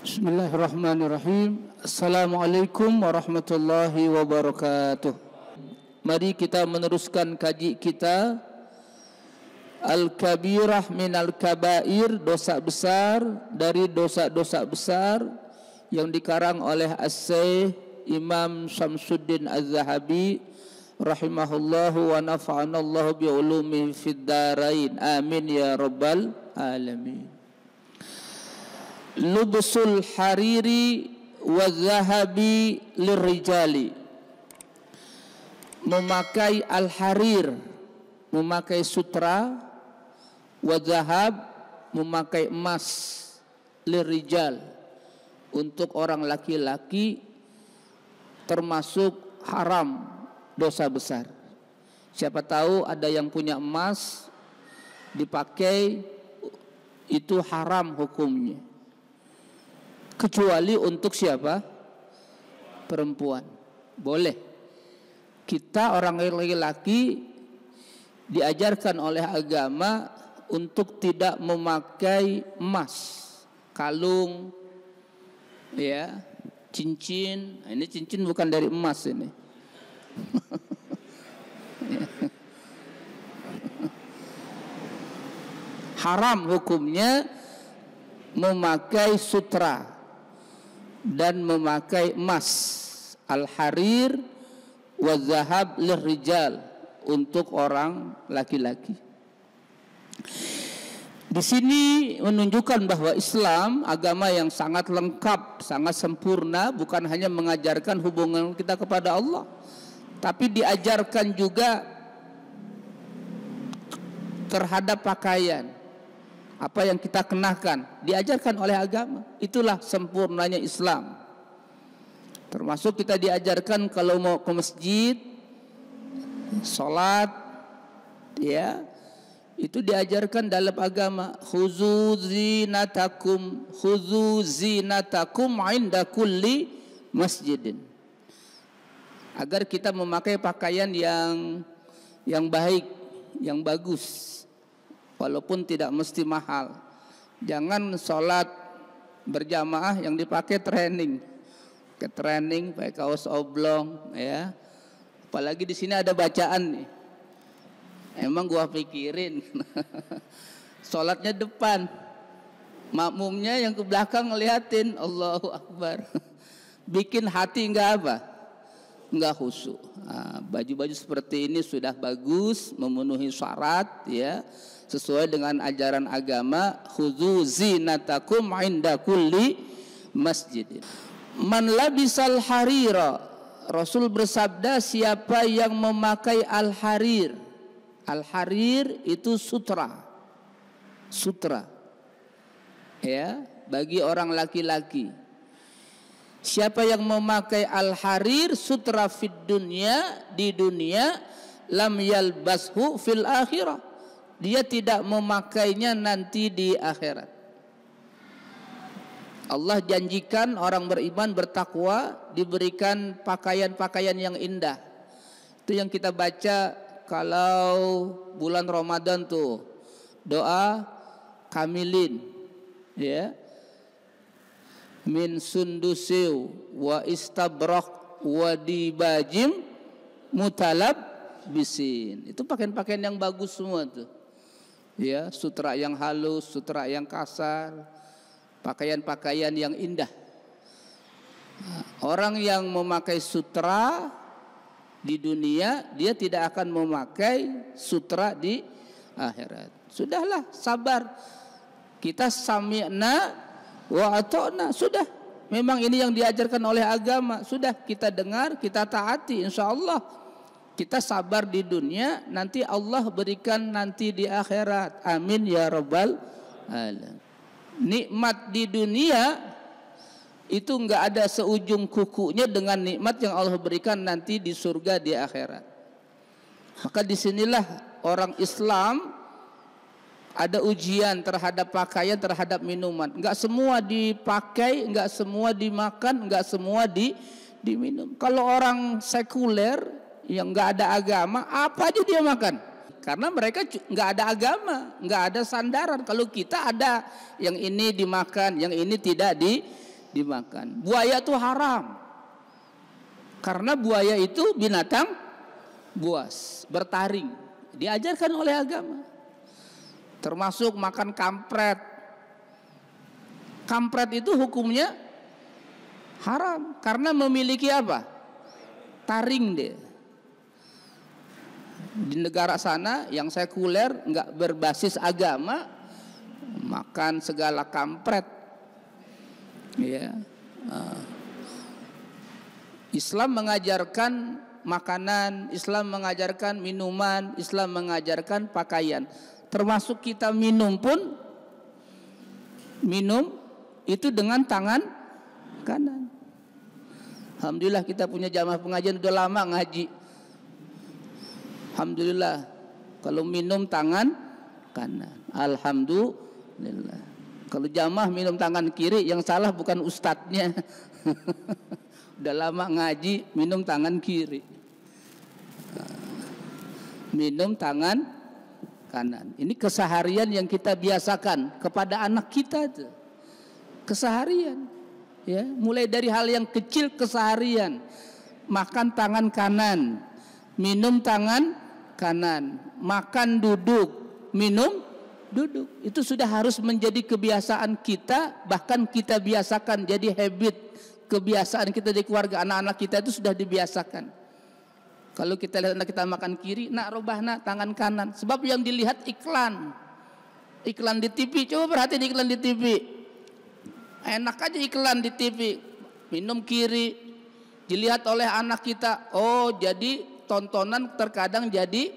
Bismillahirrahmanirrahim. Assalamualaikum warahmatullahi wabarakatuh. Mari kita meneruskan kaji kita Al-Kabirah minal Kabair, dosa besar dari dosa-dosa besar, yang dikarang oleh As-Syaikh Imam Syamsuddin Az-Zahabi rahimahullahu wa nafa'anallahu bi'ulumihi fid darain. Amin ya rabbal alamin. Lubsul hariri wa zahabi lirrijali, memakai al-harir, memakai sutra, wa zahab, memakai emas, lirrijal, untuk orang laki-laki, termasuk haram, dosa besar. Siapa tahu ada yang punya emas dipakai, itu haram hukumnya, kecuali untuk siapa? Perempuan. Boleh. Kita orang laki-laki diajarkan oleh agama untuk tidak memakai emas, kalung, ya, cincin. Ini cincin bukan dari emas ini. Haram hukumnya memakai sutra dan memakai emas, al-harir wa zahab lirrijal, untuk orang laki-laki. Di sini menunjukkan bahwa Islam agama yang sangat lengkap, sangat sempurna, bukan hanya mengajarkan hubungan kita kepada Allah, tapi diajarkan juga terhadap pakaian. Apa yang kita kenakan diajarkan oleh agama. Itulah sempurnanya Islam. Termasuk kita diajarkan kalau mau ke masjid, sholat, ya, itu diajarkan dalam agama. Khuzu zinatakum inda kulli masjidin. Agar kita memakai pakaian yang baik, yang bagus, walaupun tidak mesti mahal. Jangan sholat berjamaah yang dipakai training, pakai kaos oblong, ya. Apalagi di sini ada bacaan nih. Emang gua pikirin, sholatnya depan, makmumnya yang ke belakang ngeliatin, Allahu Akbar. Bikin hati enggak apa? Enggak khusyuk. Nah, baju-baju seperti ini sudah bagus, memenuhi syarat, ya, sesuai dengan ajaran agama. Khudzu zinatakum inda kulli masjidin. Man labisal harira, Rasul bersabda, siapa yang memakai al-harir. Al-harir itu sutra, ya, bagi orang laki-laki. Siapa yang memakai al-harir, sutra fid dunya, di dunia, lam yalbashu fil akhirah, dia tidak memakainya nanti di akhirat. Allah janjikan orang beriman bertakwa diberikan pakaian-pakaian yang indah. Itu yang kita baca kalau bulan Ramadan tuh, doa kamilin, ya, min sundusiw wa istabrak wa dibajim mutalab bisin. Itu pakaian-pakaian yang bagus semua tuh, ya, sutra yang halus, sutra yang kasar, pakaian-pakaian yang indah. Orang yang memakai sutra di dunia, dia tidak akan memakai sutra di akhirat. Sudahlah, sabar. Kita sami'na wa ata'na, sudah. Memang ini yang diajarkan oleh agama. Sudah, kita dengar, kita taati, insyaallah. Kita sabar di dunia, nanti Allah berikan nanti di akhirat. Amin ya rabbal alamin. Nikmat di dunia itu enggak ada seujung kukunya dengan nikmat yang Allah berikan nanti di surga di akhirat. Maka disinilah orang Islam ada ujian terhadap pakaian, terhadap minuman. Enggak semua dipakai, enggak semua dimakan, enggak semua diminum. Kalau orang sekuler yang enggak ada agama, apa aja dia makan. Karena mereka nggak ada agama, nggak ada sandaran. Kalau kita ada, yang ini dimakan, yang ini tidak dimakan. Buaya itu haram. Karena buaya itu binatang buas, bertaring. Diajarkan oleh agama. Termasuk makan kampret. Kampret itu hukumnya haram karena memiliki apa? Taring dia. Di negara sana yang sekuler, nggak berbasis agama, makan segala kampret. Ya. Islam mengajarkan makanan, Islam mengajarkan minuman, Islam mengajarkan pakaian. Termasuk kita minum pun, minum itu dengan tangan kanan. Alhamdulillah kita punya jamaah pengajian udah lama ngaji. Alhamdulillah kalau minum tangan kanan. Alhamdulillah. Kalau jamaah minum tangan kiri, yang salah bukan ustadznya. Udah lama ngaji minum tangan kiri. Minum tangan kanan. Ini keseharian yang kita biasakan kepada anak kita tuh. Keseharian. Ya, mulai dari hal yang kecil keseharian. Makan tangan kanan, minum tangan kanan, makan duduk, minum duduk. Itu sudah harus menjadi kebiasaan kita, bahkan kita biasakan jadi habit, kebiasaan kita di keluarga. Anak-anak kita itu sudah dibiasakan. Kalau kita lihat anak kita makan kiri, nak robah nak tangan kanan. Sebab yang dilihat iklan di TV. Coba perhatiin iklan di TV. Enak aja iklan di TV. Minum kiri, dilihat oleh anak kita. Oh, jadi tontonan terkadang jadi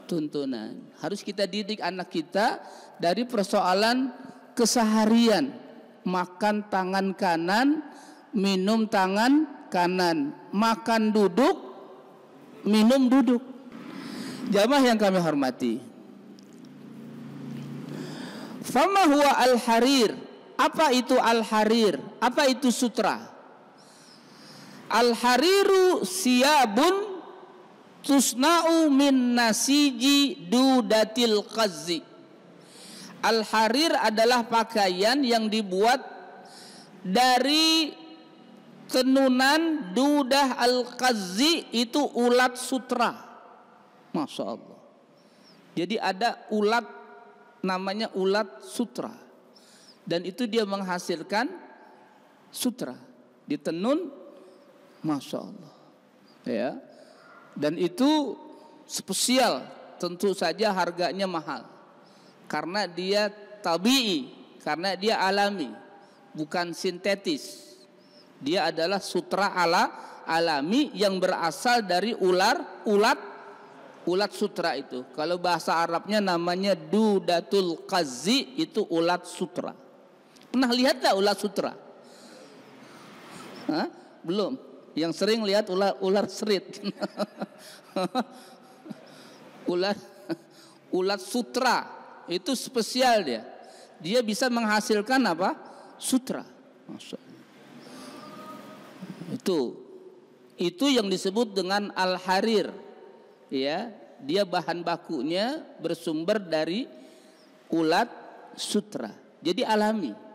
tuntunan. Harus kita didik anak kita dari persoalan keseharian. Makan tangan kanan, minum tangan kanan, makan duduk, minum duduk. Jamaah yang kami hormati, fama huwa al-harir. Apa itu al-harir? Apa itu sutra? Al-hariru siyabun tusna'u min nasiji dudatil qazzi. Al-harir adalah pakaian yang dibuat dari tenunan dudah al-qazzi, itu ulat sutra. Masya Allah. Jadi ada ulat namanya ulat sutra. Dan itu dia menghasilkan sutra. Ditenun, Masya Allah. Ya. Dan itu spesial, tentu saja harganya mahal. Karena dia tabi'i, karena dia alami, bukan sintetis. Dia adalah sutra alami yang berasal dari ulat sutra itu. Kalau bahasa Arabnya namanya dudatul qazzi, itu ulat sutra. Pernah lihat tak ulat sutra? Hah? Belum. Yang sering lihat ular serit. ulat sutra itu spesial dia. Dia bisa menghasilkan apa? Sutra. Itu yang disebut dengan al-harir. Ya, dia bahan bakunya bersumber dari ulat sutra. Jadi alami.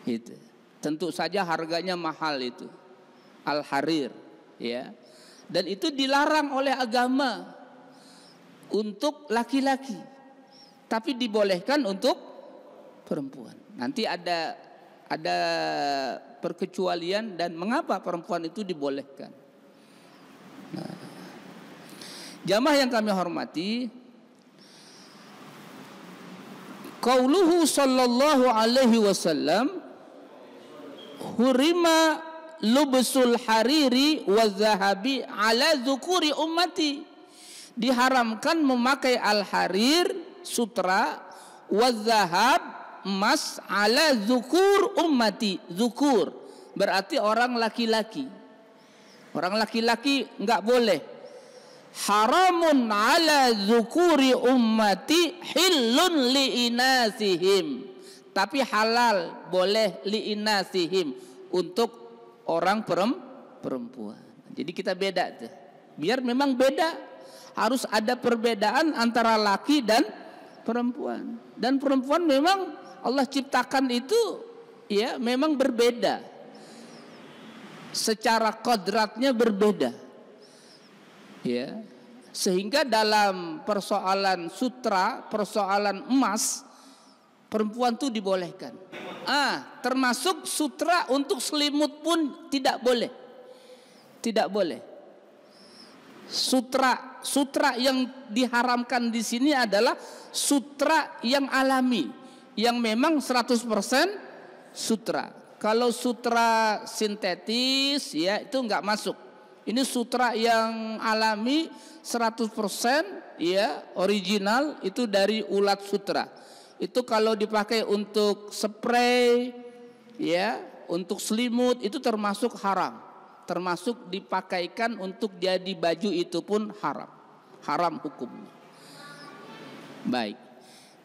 Itu. Tentu saja harganya mahal itu. Al-harir, ya. Dan itu dilarang oleh agama untuk laki-laki, tapi dibolehkan untuk perempuan. Nanti ada perkecualian dan mengapa perempuan itu dibolehkan. Nah, jamaah yang kami hormati, qauluhu sallallahu alaihi wasallam, hurima lubsul hariri wa zahabi ala dzukuri ummati. Diharamkan memakai al-harir, sutra, wa zahab, emas, ala dzukur ummati. Dzukur berarti orang laki-laki. Orang laki-laki enggak boleh. Haramun ala dzukuri ummati hillun liinasihim. Tapi halal, boleh liinasihim, untuk orang perempuan. Jadi kita beda tuh. Biar memang beda, harus ada perbedaan antara laki dan perempuan. Dan perempuan memang Allah ciptakan itu ya memang berbeda. Secara kodratnya berbeda. Ya. Sehingga dalam persoalan sutra, persoalan emas, perempuan itu dibolehkan. Termasuk sutra untuk selimut pun tidak boleh. Tidak boleh. Sutra yang diharamkan di sini adalah sutra yang alami, yang memang 100% sutra. Kalau sutra sintetis ya itu enggak masuk. Ini sutra yang alami 100% ya, original itu dari ulat sutra. Itu kalau dipakai untuk spray ya, untuk selimut itu termasuk haram. Termasuk dipakaikan untuk jadi baju itu pun haram. Haram hukumnya. Baik.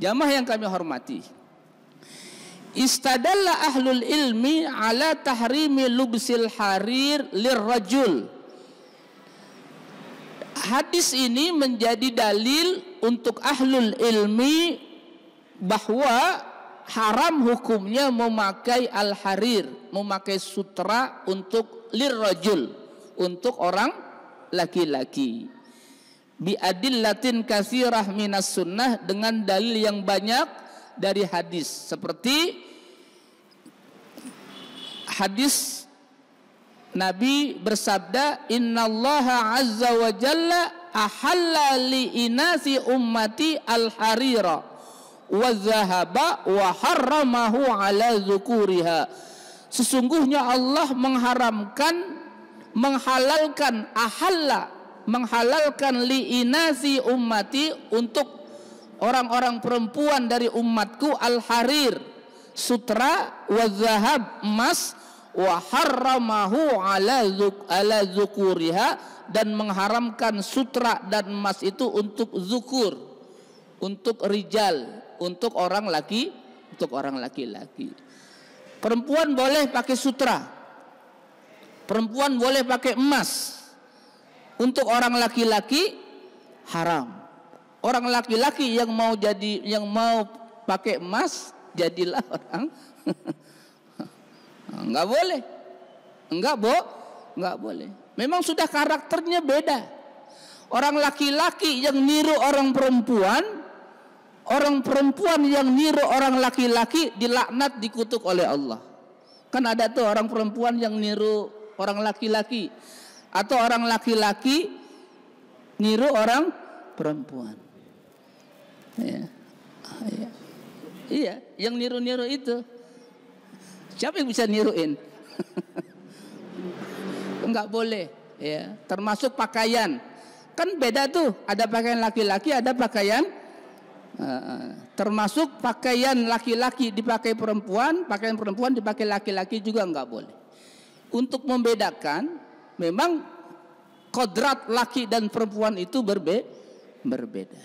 Jamaah yang kami hormati. Istadalla ahlul ilmi ala tahrimi lubsil harir lirrajul. Hadis ini menjadi dalil untuk ahlul ilmi bahwa haram hukumnya memakai al-harir, memakai sutra untuk lirrajul, untuk orang laki-laki. Bi adillatin katsirah minas sunnah, dengan dalil yang banyak dari hadis, seperti hadis Nabi bersabda, innallaha azza wa jalla ahalla li inasi ummati al-harira wa dhahaba wa harramahu ala dzukuriha. Sesungguhnya Allah menghalalkan li inasi ummati, untuk orang-orang perempuan dari umatku, al-harir, sutra, wa dhahab, emas, wa harramahu ala dzukuriha, dan mengharamkan sutra dan emas itu untuk zukur, untuk rijal, untuk orang laki-laki. Perempuan boleh pakai sutra, perempuan boleh pakai emas. Untuk orang laki-laki haram. Orang laki-laki yang mau pakai emas, jadilah orang enggak boleh. Enggak boleh. Memang sudah karakternya beda. Orang laki-laki yang niru orang perempuan yang niru orang laki-laki dilaknat, dikutuk oleh Allah. Kan ada tuh orang perempuan yang niru orang laki-laki, atau orang laki-laki niru orang perempuan. Iya, yang niru-niru itu. Siapa yang bisa niruin? Enggak boleh, ya. Termasuk pakaian. Kan beda tuh, ada pakaian laki-laki, ada pakaian termasuk pakaian laki-laki dipakai perempuan, pakaian perempuan dipakai laki-laki juga enggak boleh. Untuk membedakan, memang kodrat laki dan perempuan itu berbeda.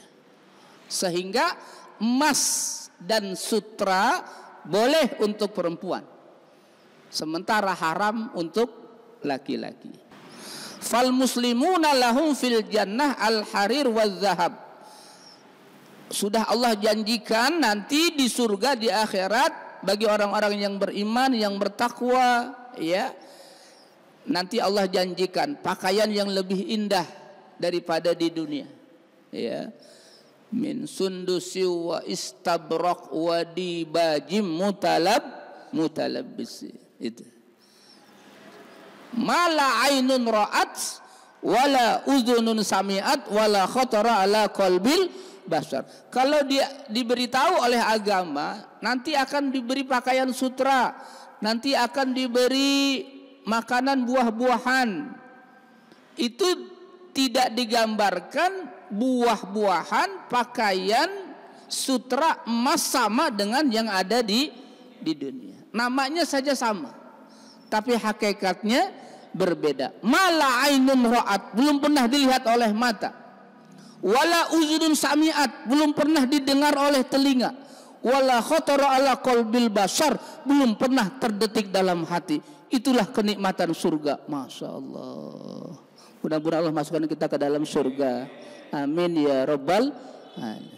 Sehingga emas dan sutra boleh untuk perempuan, sementara haram untuk laki-laki. Fal muslimuna lahum fil jannah al-harir waz zahab. Sudah Allah janjikan nanti di surga, di akhirat, bagi orang-orang yang beriman, yang bertakwa, ya. Nanti Allah janjikan pakaian yang lebih indah daripada di dunia. Ya. Min sundusi wa istabrak wa dibajim mutalabbis. Itu. Mala ainun ra'at wala udhunun sami'at wala khatara ala qalbil basar. Kalau dia diberitahu oleh agama, nanti akan diberi pakaian sutra, nanti akan diberi makanan buah-buahan. Itu tidak digambarkan buah-buahan, pakaian, sutra, emas sama dengan yang ada di dunia. Namanya saja sama, tapi hakikatnya berbeda. Mala ainun ra'at, belum pernah dilihat oleh mata. Wala uzunun sami'at, belum pernah didengar oleh telinga. Wala khatara ala qalbil basar, belum pernah terdetik dalam hati. Itulah kenikmatan surga. Masya Allah. Mudah-mudahan Allah masukkan kita ke dalam surga. Amin ya rabbal alamin.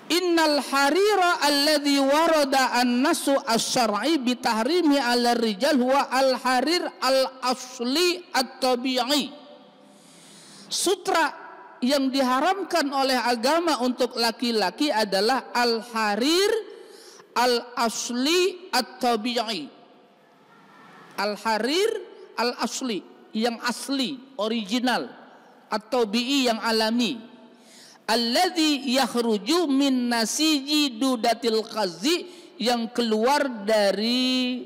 Innal harira alladhi warada an-nasu asy-syar'i bi tahrimi 'ala rijal huwa al-harir al-asli at-tabi'i. Sutra yang diharamkan oleh agama untuk laki-laki adalah al-harir al-asli at-tabi'i. Al-harir al-asli, yang asli, original, at-tabi'i, yang alami. Alladzi yakhruju min nasiji dudatil qazi, yang keluar dari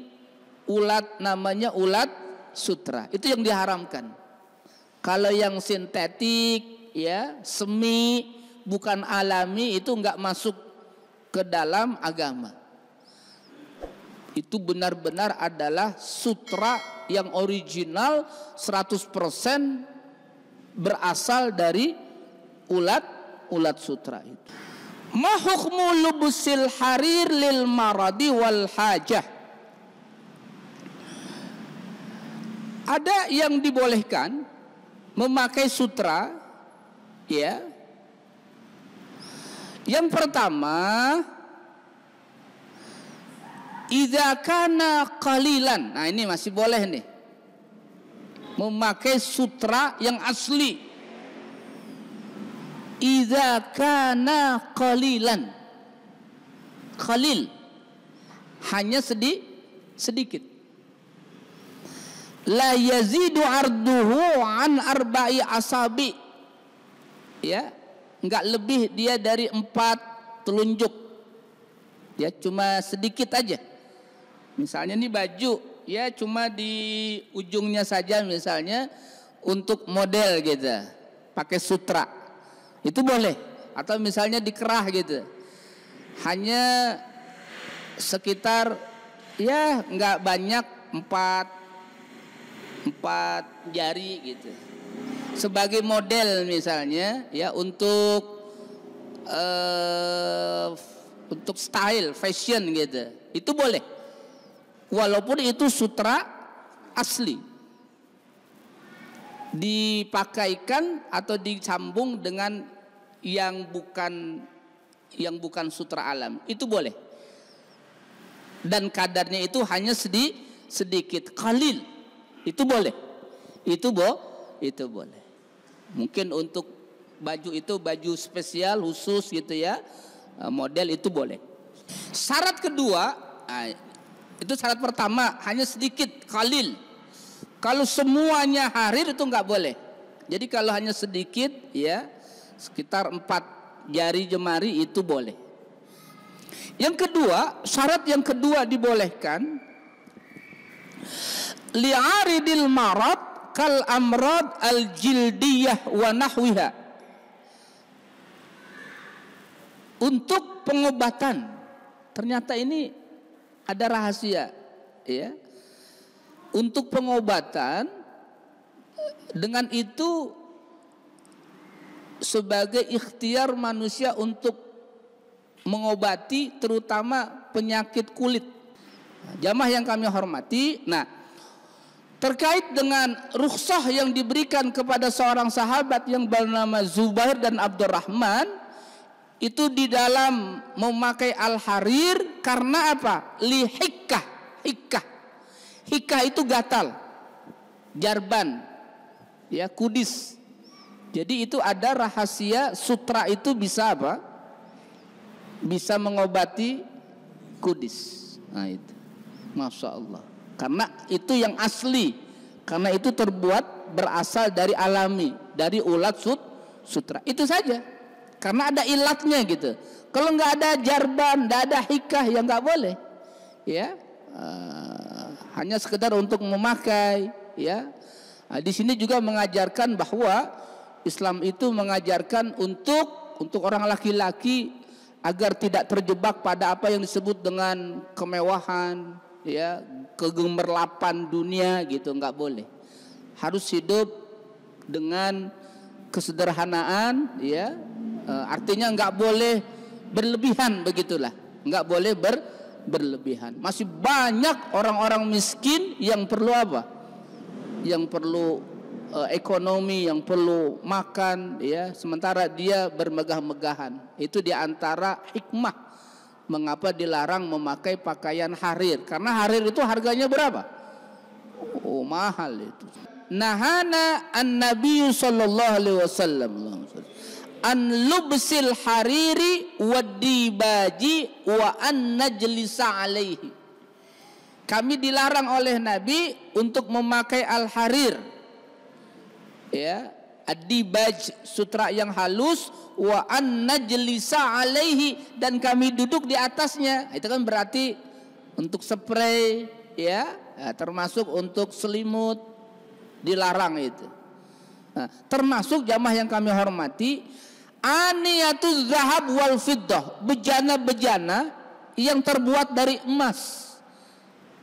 ulat, namanya ulat sutra. Itu yang diharamkan. Kalau yang sintetik, ya, semi, bukan alami, itu enggak masuk ke dalam agama. Itu benar-benar adalah sutra yang original 100% berasal dari ulat sutra itu. Ma hukmu lubusil harir lil maradi wal hajah. Ada yang dibolehkan memakai sutra, ya. Yang pertama, idza kana qalilan. Nah, ini masih boleh nih. Memakai sutra yang asli. Idza kana qalilan. Qalil, hanya sedikit. La yazidu arduhu an arba'i asabi. Ya, enggak lebih dia dari 4 telunjuk. Ya, cuma sedikit aja. Misalnya ini baju, ya cuma di ujungnya saja misalnya untuk model gitu. Pakai sutra. Itu boleh. Atau misalnya dikerah gitu, hanya sekitar, ya nggak banyak, 4 jari gitu, sebagai model misalnya, ya untuk style fashion gitu. Itu boleh, walaupun itu sutra asli, dipakaikan atau disambung dengan yang bukan sutra alam, itu boleh. Dan kadarnya itu hanya sedikit, qalil, itu boleh. Itu boleh. Mungkin untuk baju itu baju spesial khusus gitu ya, model, itu boleh. Syarat kedua, itu syarat pertama, hanya sedikit, qalil. Kalau semuanya harir itu nggak boleh. Jadi kalau hanya sedikit, ya sekitar 4 jari jemari, itu boleh. Yang kedua, syarat yang kedua dibolehkan, li'aridil marad kal amrad al jildiyah wa nahwiha. Untuk pengobatan, ternyata ini ada rahasia, ya. Untuk pengobatan, dengan itu sebagai ikhtiar manusia untuk mengobati terutama penyakit kulit. Jamaah yang kami hormati, nah terkait dengan rukhsah yang diberikan kepada seorang sahabat yang bernama Zubair dan Abdurrahman, itu di dalam memakai al-harir karena apa? Li hikkah. Hikkah itu gatal, jarban, ya, kudis. Jadi itu ada rahasia, sutra itu bisa apa? Bisa mengobati kudis. Nah itu, masya Allah. Karena itu yang asli, karena itu terbuat berasal dari alami, dari ulat sutra. Itu saja, karena ada ilatnya gitu. Kalau nggak ada jarban, nggak ada hikkah, ya nggak boleh, ya. Hanya sekedar untuk memakai, ya. Nah, di sini juga mengajarkan bahwa Islam itu mengajarkan untuk orang laki-laki agar tidak terjebak pada apa yang disebut dengan kemewahan, ya, kegemerlapan dunia gitu, nggak boleh. Harus hidup dengan kesederhanaan, ya. Artinya nggak boleh berlebihan, begitulah, nggak boleh berlebihan. Masih banyak orang-orang miskin yang perlu apa? Yang perlu ekonomi, yang perlu makan, ya, sementara dia bermegah-megahan. Itu diantara hikmah mengapa dilarang memakai pakaian harir, karena harir itu harganya berapa? Oh, mahal itu. Nahana an-nabiy sallallahu alaihi wasallam an lubsil hariri wad-dibaji wa an najlisa alaihi. Kami dilarang oleh Nabi untuk memakai al-harir, ya, ad-dibaj, sutra yang halus, wa an najlisa alaihi, dan kami duduk di atasnya. Itu kan berarti untuk spray, ya, termasuk untuk selimut, dilarang itu. Nah, termasuk jamaah yang kami hormati, aniyatuz zahab wal fiddah, bejana-bejana yang terbuat dari emas,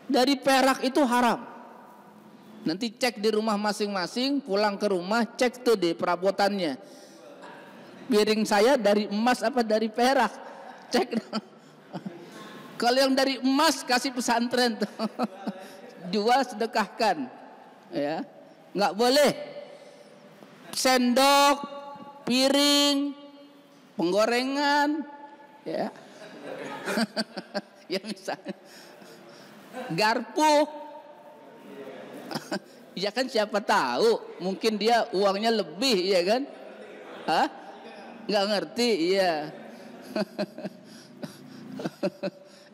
dari perak itu haram. Nanti cek di rumah masing-masing, pulang ke rumah cek tuh di perabotannya, piring saya dari emas apa dari perak, cek. Kalau yang dari emas kasih pesantren tuh. Jual, sedekahkan, ya. Nggak boleh sendok, piring, penggorengan, ya. Ya misalnya garpu. Ya kan siapa tahu, mungkin dia uangnya lebih, ya kan? Hah? Nggak ngerti, iya.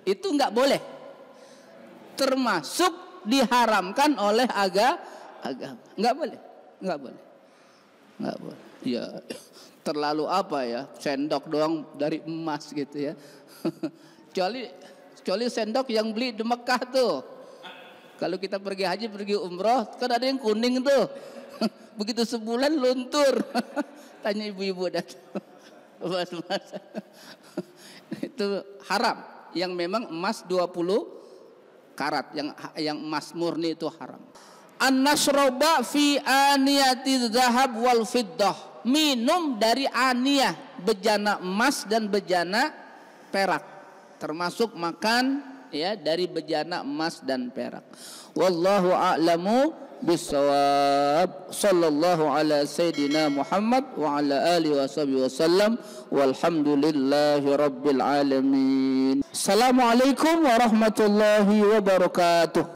Itu nggak boleh. Termasuk diharamkan oleh agama. Nggak boleh, nggak boleh, nggak boleh. Ya, terlalu apa ya, sendok doang dari emas gitu ya. Kecuali sendok yang beli di Mekah tuh. Kalau kita pergi haji, pergi umroh, kan ada yang kuning tuh. Begitu sebulan luntur. Tanya ibu-ibu dah. Mas. Itu haram. Yang memang emas 20 karat, yang emas murni itu haram. An-nasroba fi aniyati zahab wal fiddah, minum dari aniyah, bejana emas dan bejana perak, termasuk makan, ya, dari bejana emas dan perak. Wallahu a'lamu bissawab. Sallallahu ala sayyidina Muhammad wa ala alihi wasallam, walhamdulillahi rabbil alamin. Assalamualaikum warahmatullahi wabarakatuh.